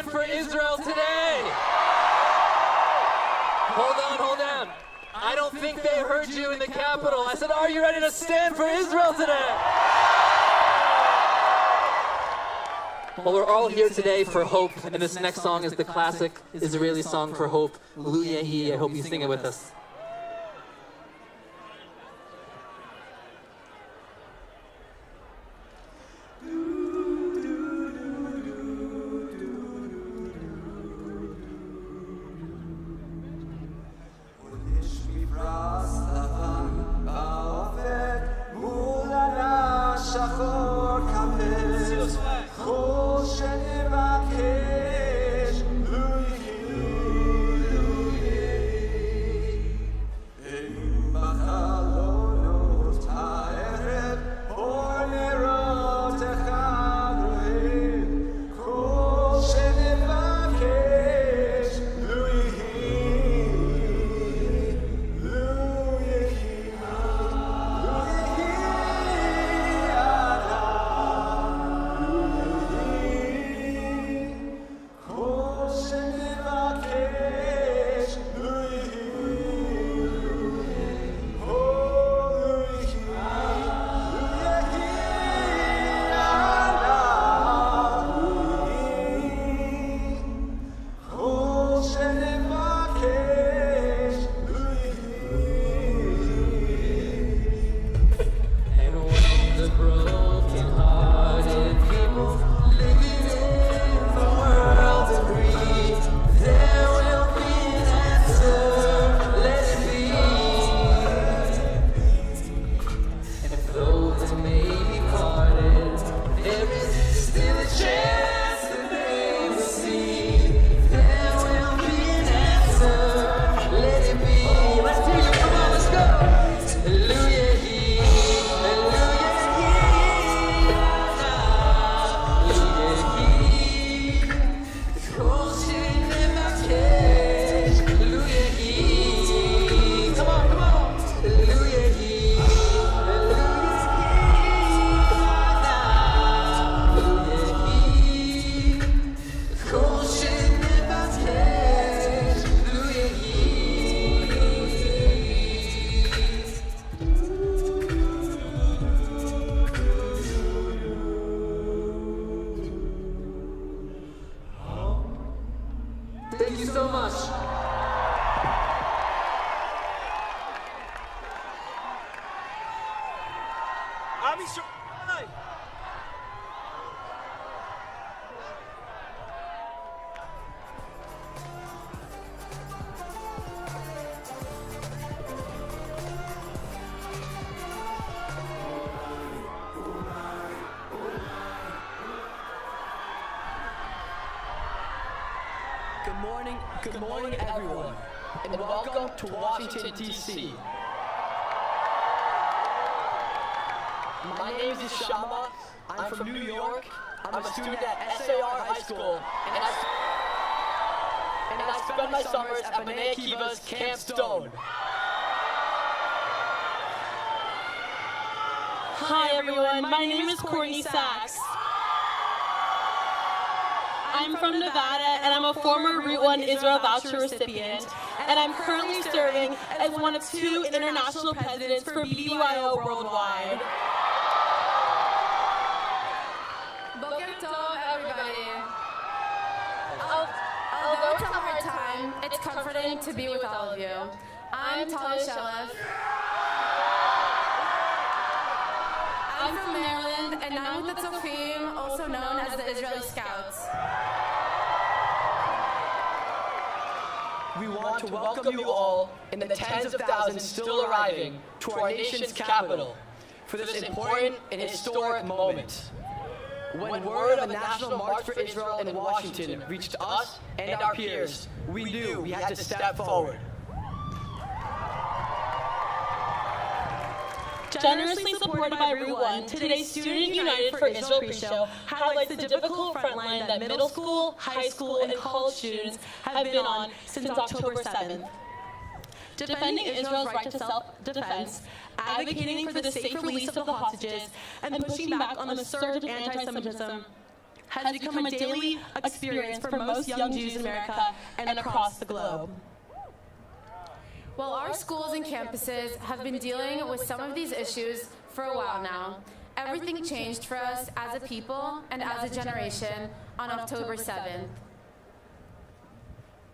stand for Israel today? Hold on. I don't think they heard you in the Capitol. I said, are you ready to stand for Israel today? Well, we're all here today for hope, and this next song is the classic Israeli song for hope, Lu Yehi. I hope you sing it with us. Thank you so much. Good morning, everyone, and welcome to Washington, D.C. My name is Ishama. I'm from New York. I'm a student at SAR High School, and I spend my summers at B'nai Akiva's Camp Stone. Hi, everyone. My name is Courtney Sachs. I'm from Nevada, and I'm a former Route 1 Israel voucher recipient, and I'm currently serving as one of 2 international presidents for BBYO Worldwide. Boker Tov, everybody. Although it's a hard time, it's comforting to be with all of you. I'm Talia Shelef. I'm from Maryland, and I'm with the Tzofim, also known as the Israeli Scouts. We want to welcome you all and the tens of thousands still arriving to our nation's capital for this important and historic moment. When word of a national march for Israel in Washington reached us and our peers, we knew we had to step forward. Generously supported by Route 1, today's Student United for Israel pre-show highlights the difficult frontline that middle school, high school, and college students have been on since October 7th. Defending Israel's right to self-defense, advocating for the safe release of the hostages, and pushing back on the surge of anti-Semitism has become a daily experience for most young Jews in America and across the globe. While our schools and campuses have been dealing with some of these issues for a while now, everything changed for us as a people and as a generation on October 7th.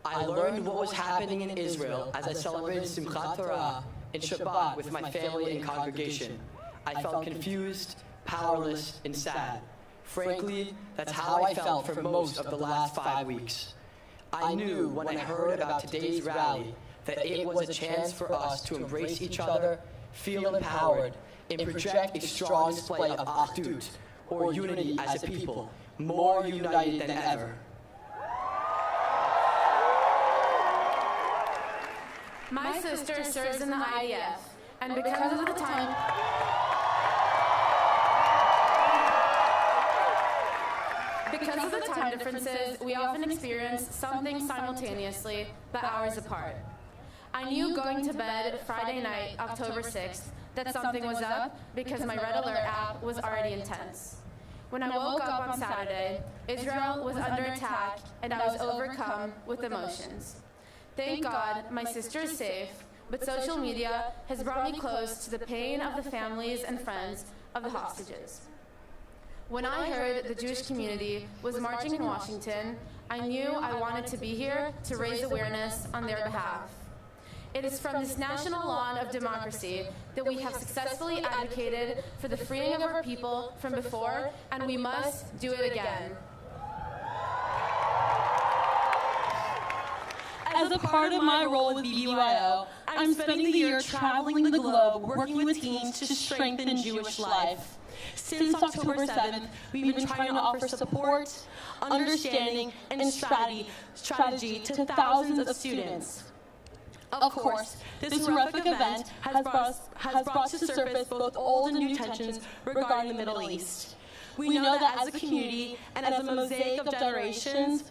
I learned what was happening in Israel as I celebrated Simchat Torah and Shabbat with my family and congregation. I felt confused, powerless, and sad. Frankly, that's how I felt for most of the last 5 weeks. I knew when I heard about today's rally that it was a chance for us to embrace each other, feel empowered, and project a strong display of Achdut, or unity as a people, more united than ever. My sister serves in the IDF, and because of the time differences, we often experience something simultaneously, but hours apart. I knew going to bed Friday night, October 6th, that something was up because my Red Alert app was already intense. When I woke up on Saturday, Israel was under attack, and I was overcome with emotions. Thank God my sister is safe, but social media has brought me close to the pain of the families and friends of the hostages. When I heard the Jewish community was marching in Washington, I knew I wanted to be here to raise awareness on their behalf. It is from this national lawn of democracy that we have successfully advocated for the freeing of our people from before, and we must do it again. As a part of my role with BBYO, I'm spending the year traveling the globe working with teens to strengthen Jewish life. Since October 7th, we've been trying to offer support, understanding, and strategy to thousands of students. Of course, this horrific event has brought to surface both old and new tensions regarding the Middle East. We know that as a community and as a mosaic of generations,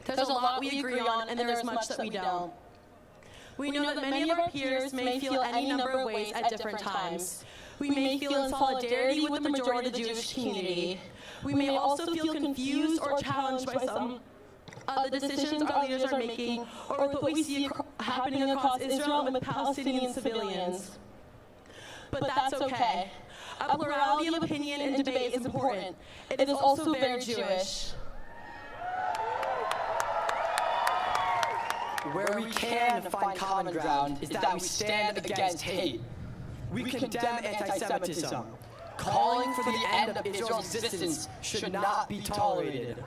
there's a lot we agree on and there is much that we don't. We know that many of our peers may feel any number of ways at different times. We may feel in solidarity with the majority of the Jewish community. We may also feel confused or challenged by some of the decisions our leaders are making, or with what we see happening across Israel and with Palestinian civilians. But that's okay. A plurality of opinion and debate is important. It is also very Jewish. Where we can find common ground is that we stand against hate. We condemn anti-Semitism. Calling for the end of Israel's existence should not be tolerated.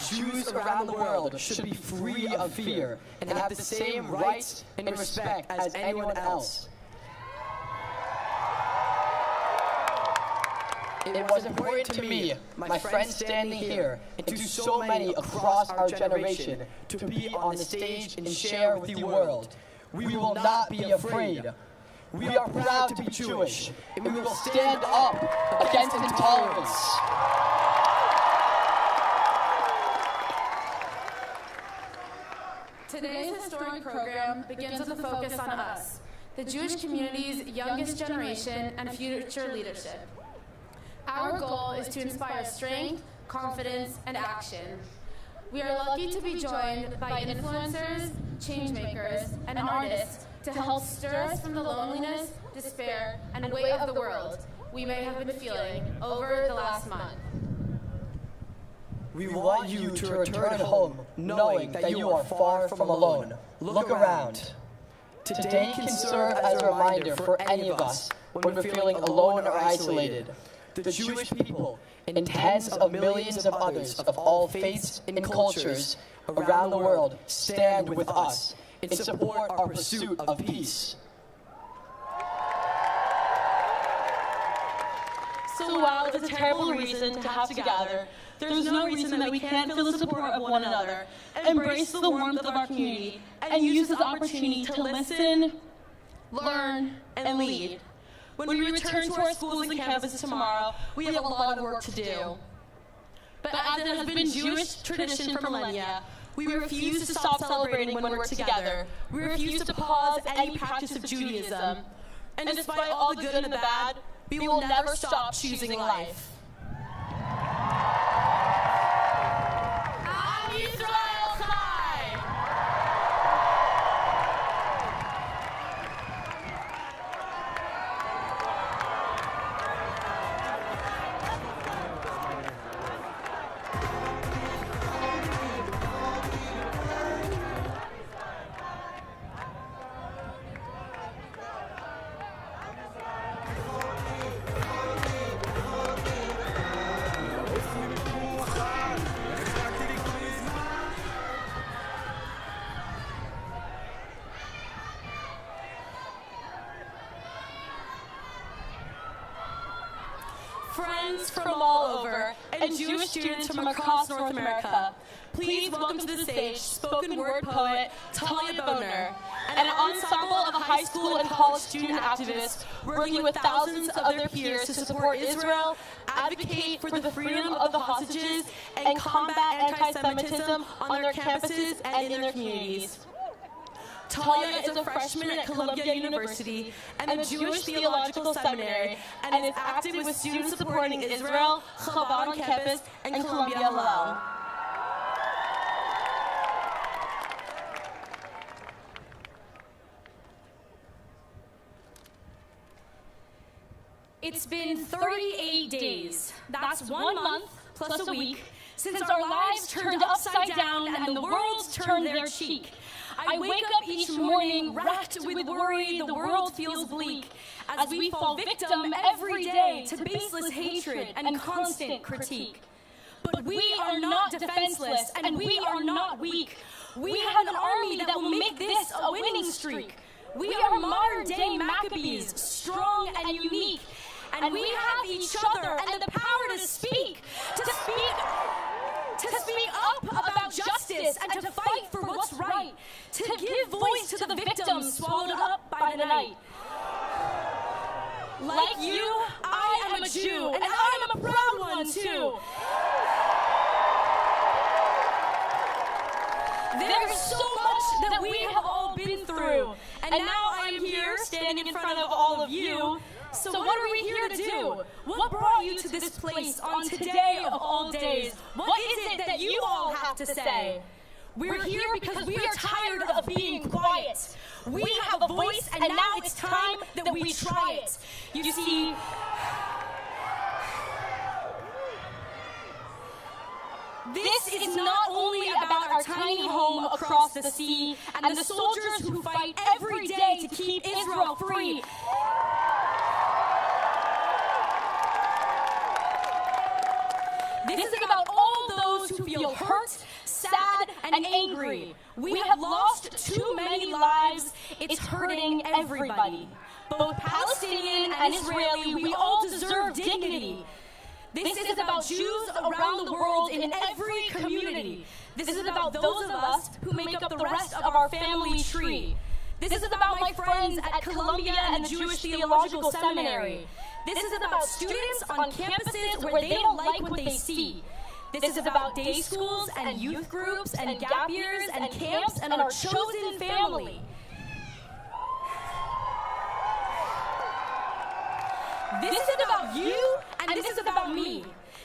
Jews around the world should be free of fear and have the same rights and respect as anyone else. It was important to me, my friends standing here, and to so many across our generation, to be on the stage and share with the world. We will not be afraid. We are proud to be Jewish, and we will stand up against intolerance. Today's historic program begins with a focus on us, the Jewish community's youngest generation and future leadership. Our goal is to inspire strength, confidence, and action. We are lucky to be joined by influencers, changemakers, and artists to help stir us from the loneliness, despair, and weight of the world we may have been feeling over the last month. We want you to return home knowing that you are far from alone. Look around. Today can serve as a reminder for any of us when we're feeling alone or isolated. The Jewish people and tens of millions of others of all faiths and cultures around the world stand with us and support our pursuit of peace. So while it's a terrible reason to have to gather, there's no reason that we can't feel the support of one another, embrace the warmth of our community, and use this opportunity to listen, learn, and lead. When we return to our schools and campuses tomorrow, we have a lot of work to do. But as it has been Jewish tradition for millennia, we refuse to stop celebrating when we're together. We refuse to pause any practice of Judaism. And despite all the good and the bad, We will never stop choosing life. Am Yisrael Chai! Friends from all over, and Jewish students from across North America, please welcome to the stage spoken word poet Talia Boner, and an ensemble of high school and college student activists working with thousands of their peers to support Israel, advocate for the freedom of the hostages, and combat anti-Semitism on their campuses and in their communities. Talia is a freshman at Columbia University and the Jewish Theological Seminary and is active with students supporting Israel, Chabad on campus, and Columbia Hillel. It's been 38 days. That's 1 month plus a week since our lives turned upside down and the world turned their cheek. I wake up each morning racked with worry, the world feels bleak, as we fall victim every day to baseless hatred and constant critique. But we are not defenseless and we are not weak. We have an army that will make this a winning streak. We are modern-day Maccabees, strong and unique, and we have each other and the power to speak up about justice and to fight for what's right, to give voice to the victims swallowed up by the night. Like you, I am a Jew, and I am a proud one too. There's so much that we have all been through, and now I am here standing in front of all of you. So what are we here to do? What brought you to this place on today of all days? What is it that you all have to say? We're here because we are tired of being quiet. We have a voice, and now it's time that we try it. You see, this is not only about our tiny home across the sea and the soldiers who fight every day to keep Israel free. This is about all those who feel hurt, sad, and angry. We have lost too many lives. It's hurting everybody. Both Palestinian and Israeli, we all deserve dignity. This is about Jews around the world in every community. This is about those of us who make up the rest of our family tree. This is about my friends at Columbia and the Jewish Theological Seminary. This is about students on campuses where they don't like what they see. This is about day schools and youth groups and gap years and camps and our chosen family. This is about you, and this is about me.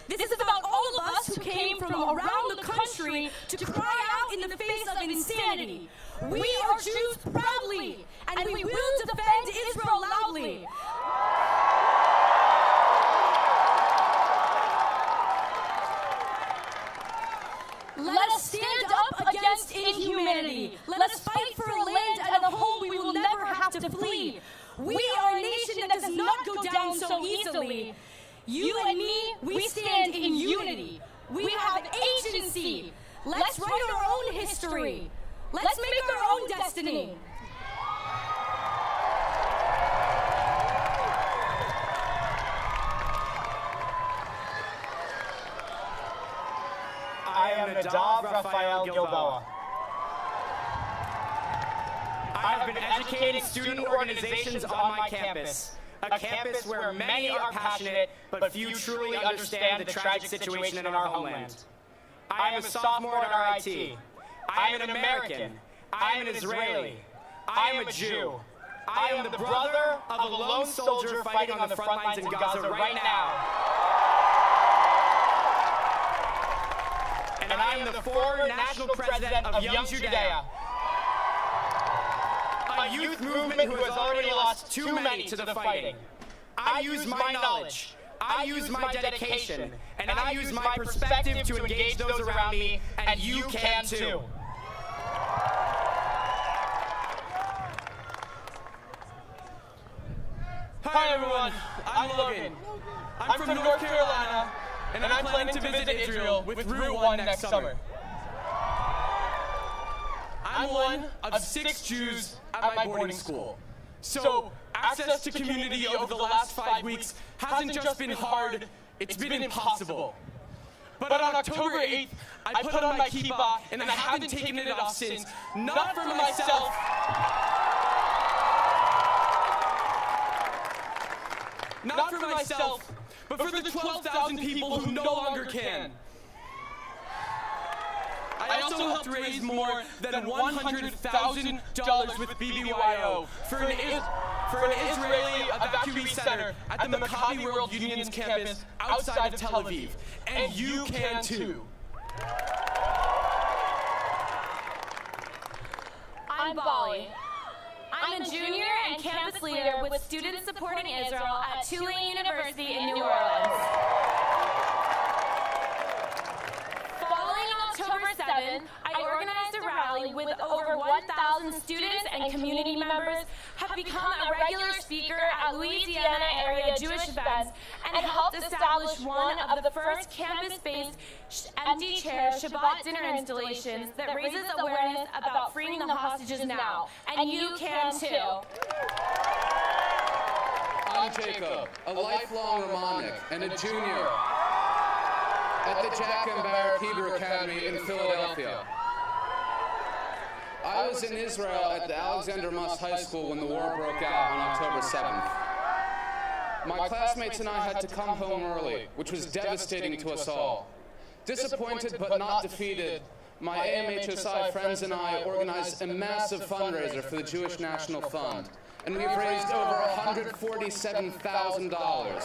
This is about all of us who came from around the country to cry out in the face of insanity. We are Jews proudly, and we will defend Israel loudly. Let us stand up against inhumanity. Let us fight for a land and a home we will never have to flee. We are a nation that does not go down so easily. You and me, we stand in unity. We have agency. Let's write our own history. Let's make our own destiny. I am Nadav Raphael Gilboa. I have been educating student organizations on my campus, a campus where many are passionate, but few truly understand the tragic situation in our homeland. I am a sophomore at RIT. I am an American. I am an Israeli. I am a Jew. I am the brother of a lone soldier fighting on the front lines in Gaza right now. And I am the former national president of Young Judea, a youth movement who has already lost too many to the fighting. I use my knowledge, I use my dedication, and I use my perspective to engage those around me, and you can too. Hi everyone, I'm Logan. I'm from North Carolina, and I'm planning to visit Israel with Route 1 next summer. I'm one of 6 Jews at my boarding school. So, access to community over the last 5 weeks hasn't just been hard, it's been impossible. But on October 8th, I put on my kippah, and I haven't taken it off since, not for myself, but for the 12,000 people who no longer can. I also helped raise more than $100,000 with BBYO for an Israeli evacuee center at the Maccabi World Union's campus outside of Tel Aviv. And you can too. I'm Bali. I'm a junior and campus leader with Students Supporting Israel at Tulane University in New Orleans. Following October 7th, I organized a rally with over 1,000 students and community members, have become a regular speaker at Louisiana area Jewish events, and helped establish one of the first campus-based empty chair Shabbat dinner installations that raises awareness about freeing the hostages now. And you can too. I'm Jacob, a lifelong Romanic and a junior at the Jack and Barrett Hebrew Academy in Philadelphia. I was in Israel at the Alexander Muss High School when the war broke out on October 7th. My classmates and I had to come home early, which was devastating to us all. Disappointed but not defeated, my AMHSI friends and I organized a massive fundraiser for the Jewish National Fund, and we've raised over $147,000.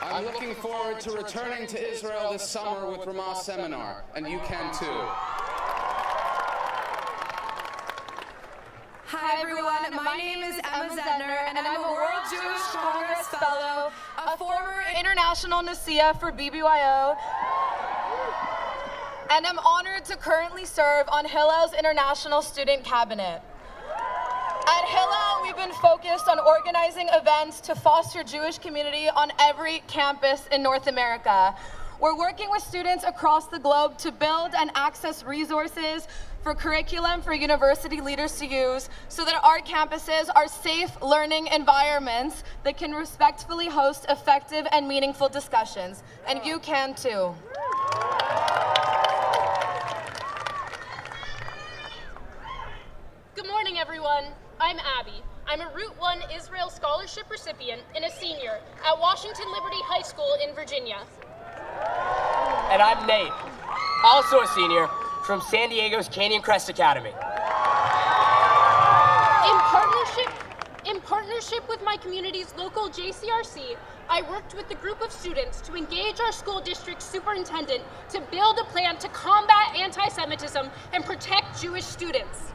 I'm looking forward to returning to Israel this summer with Ramah Seminar, and you can too. Hi everyone, my name is Emma Zedner, and I'm a World Jewish Congress Fellow, a former International Nasiya for BBYO, and I'm honored to currently serve on Hillel's International Student Cabinet. At Hillel, we've been focused on organizing events to foster Jewish community on every campus in North America. We're working with students across the globe to build and access resources for curriculum for university leaders to use so that our campuses are safe learning environments that can respectfully host effective and meaningful discussions. And you can too. Good morning, everyone. I'm Abby. I'm a Route 1 Israel Scholarship recipient and a senior at Washington Liberty High School in Virginia. And I'm Nate, also a senior from San Diego's Canyon Crest Academy. In partnership with my community's local JCRC, I worked with a group of students to engage our school district superintendent to build a plan to combat anti-Semitism and protect Jewish students.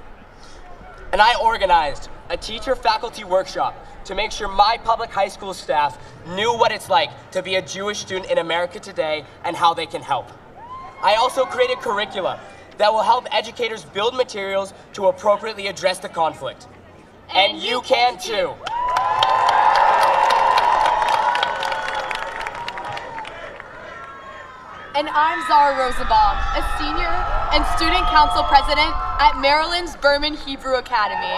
And I organized a teacher-faculty workshop to make sure my public high school staff knew what it's like to be a Jewish student in America today and how they can help. I also created curricula that will help educators build materials to appropriately address the conflict. And you can too. And I'm Zara Rosenbaum, a senior and student council president at Maryland's Berman Hebrew Academy.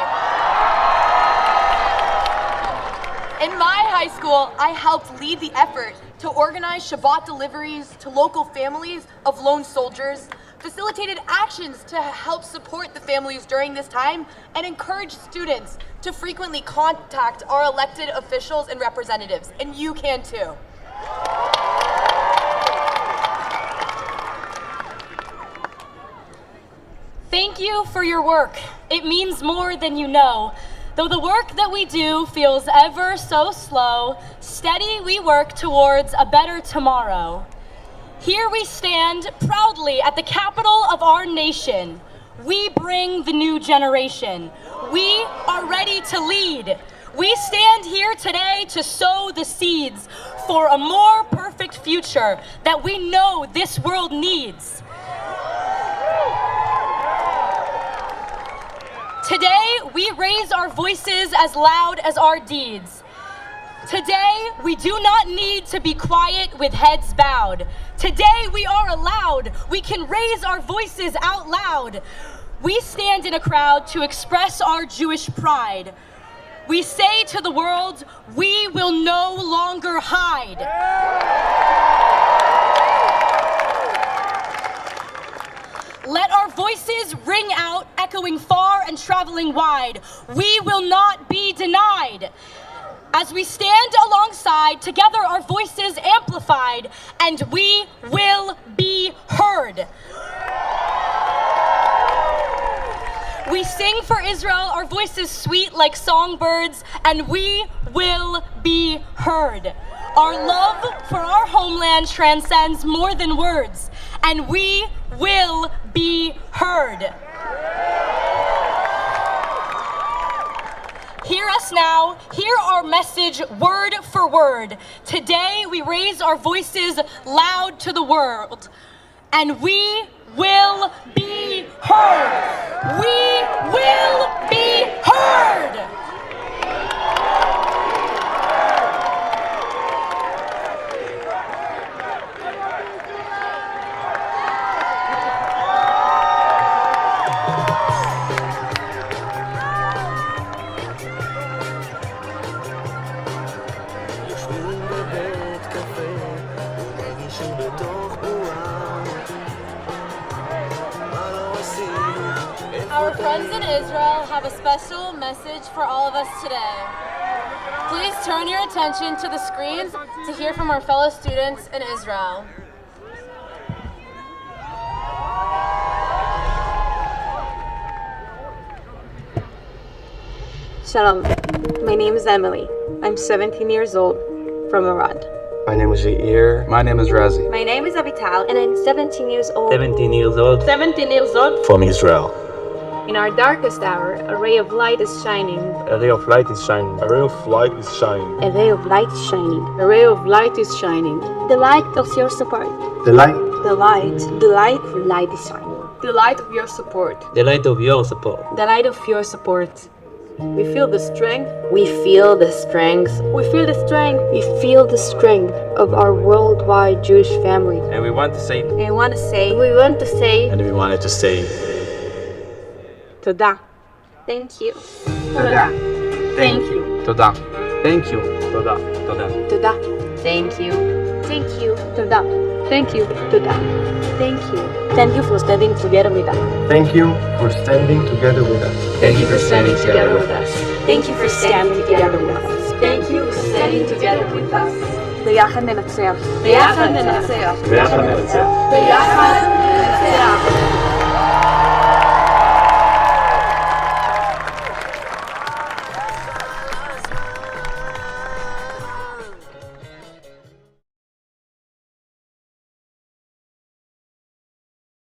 In my high school, I helped lead the effort to organize Shabbat deliveries to local families of lone soldiers, facilitated actions to help support the families during this time, and encouraged students to frequently contact our elected officials and representatives. And you can too. Thank you for your work. it means more than you know. Though the work that we do feels ever so slow, steady we work towards a better tomorrow. Here we stand proudly at the capital of our nation. We bring the new generation. We are ready to lead. We stand here today to sow the seeds for a more perfect future that we know this world needs. Today, we raise our voices as loud as our deeds. Today, we do not need to be quiet with heads bowed. Today, we are allowed. We can raise our voices out loud. We stand in a crowd to express our Jewish pride. We say to the world, we will no longer hide. Let our voices ring out, echoing far and traveling wide. We will not be denied. As we stand alongside, together our voices amplified, and we will be heard. We sing for Israel, our voices sweet like songbirds, and we will be heard. Our love for our homeland transcends more than words, and we will be heard. Hear us now, hear our message word for word. Today we raise our voices loud to the world, and we will be heard. We will be heard. Our friends in Israel have a special message for all of us today. Please turn your attention to the screens to hear from our fellow students in Israel. Shalom, my name is Emily. I'm 17 years old, from Iran. My name is Yair. My name is Razi. My name is Avital, and I'm 17 years old. 17 years old. 17 years old. From Israel. In our darkest hour, a ray of light is shining. A ray of light is shining. A ray of light is shining. A ray of light is shining. A ray of light is shining. The light of your support. The light. The light. The light. The light is shining. The light of your support. The light of your support. The light of your support. We feel the strength. We feel the strength. We feel the strength. We feel the strength of our worldwide Jewish family. And we want to say. And we want to say. And we wanted to say. Toda. Thank you. Toda. Thank you. Toda. Thank you. Toda. Toda. Toda. Thank you. Thank you. Toda. Thank you. Toda. Thank you. Thank you for standing together with us. Thank you for standing together with us. Thank you for standing together with us. Thank you for standing together with us. Thank you for standing together with us. ביחד ננצח. ביחד ננצח. ביחד ננצח. ביחד ננצח.